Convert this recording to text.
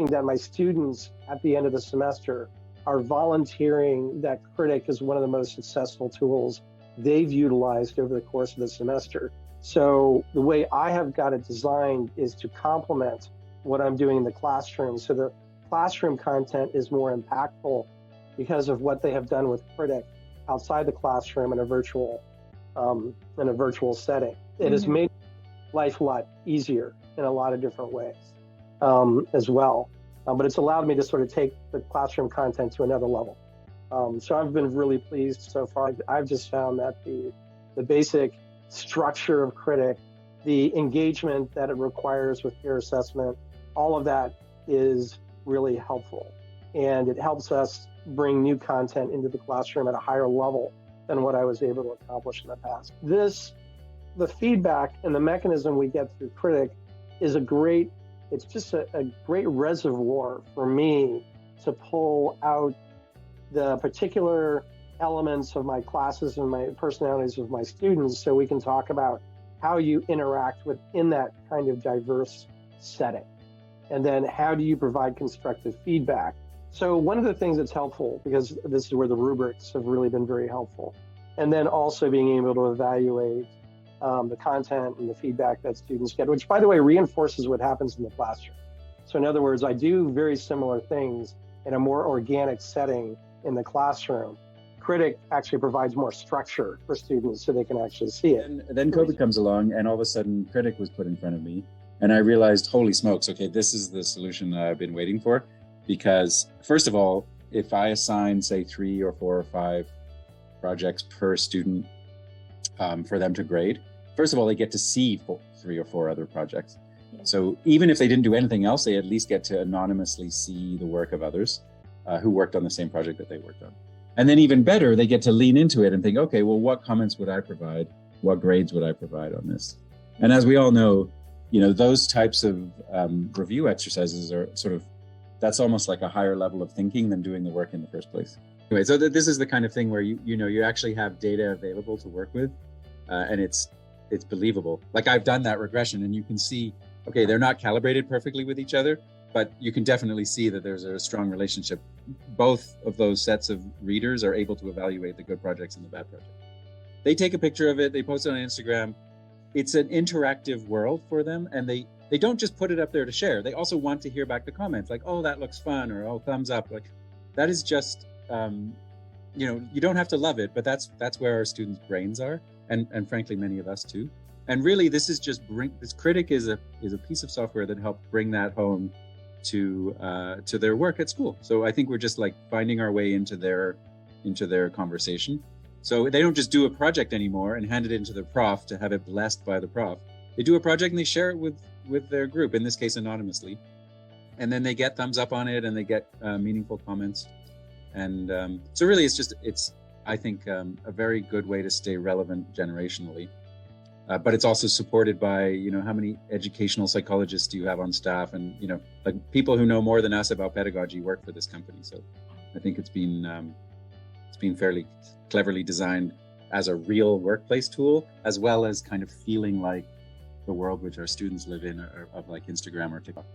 that my students at the end of the semester are volunteering that Kritik is one of the most successful tools they've utilized over the course of the semester. So the way I have got it designed is to complement what I'm doing in the classroom. So the classroom content is more impactful because of what they have done with Kritik outside the classroom in a virtual setting. It has made life a lot easier in a lot of different ways as well. But it's allowed me to sort of take the classroom content to another level. So I've been really pleased so far. I've just found that the basic structure of Kritik, the engagement that it requires with peer assessment, all of that is really helpful. And it helps us bring new content into the classroom at a higher level than what I was able to accomplish in the past. The feedback and the mechanism we get through Kritik is it's just a great reservoir for me to pull out the particular elements of my classes and my personalities of my students so we can talk about how you interact within that kind of diverse setting. And then how do you provide constructive feedback? So one of the things that's helpful, because this is where the rubrics have really been very helpful, and then also being able to evaluate the content and the feedback that students get, which by the way reinforces what happens in the classroom. So in other words, I do very similar things in a more organic setting in the classroom. Kritik actually provides more structure for students so they can actually see it. And then COVID comes along and all of a sudden Kritik was put in front of me and I realized, holy smokes, okay, this is the solution that I've been waiting for. Because first of all, if I assign say 3 or 4 or 5 projects per student for them to grade, first of all, they get to see 3 or 4 other projects. So even if they didn't do anything else, they at least get to anonymously see the work of others who worked on the same project that they worked on. And then even better, they get to lean into it and think, okay, well, what comments would I provide? What grades would I provide on this? And as we all know, those types of review exercises are that's almost like a higher level of thinking than doing the work in the first place. Anyway, so this is the kind of thing where you actually have data available to work with, and it's believable. Like I've done that regression, and you can see, okay, they're not calibrated perfectly with each other, but you can definitely see that there's a strong relationship. Both of those sets of readers are able to evaluate the good projects and the bad projects. They take a picture of it, they post it on Instagram. It's an interactive world for them, and they don't just put it up there to share. They also want to hear back the comments like, oh, that looks fun, or oh, thumbs up. Like that is just, you don't have to love it, but that's where our students' brains are, and frankly, many of us too. And really, this is just this Kritik is a piece of software that helps bring that home to their work at school. So I think we're just like finding our way into their conversation. So they don't just do a project anymore and hand it into the prof to have it blessed by the prof. They do a project and they share it with their group, in this case anonymously, and then they get thumbs up on it and they get meaningful comments. And so really, it's I think a very good way to stay relevant generationally. But it's also supported by, how many educational psychologists do you have on staff? And, like people who know more than us about pedagogy work for this company. So I think it's been fairly cleverly designed as a real workplace tool, as well as kind of feeling like the world which our students live in of like Instagram or TikTok.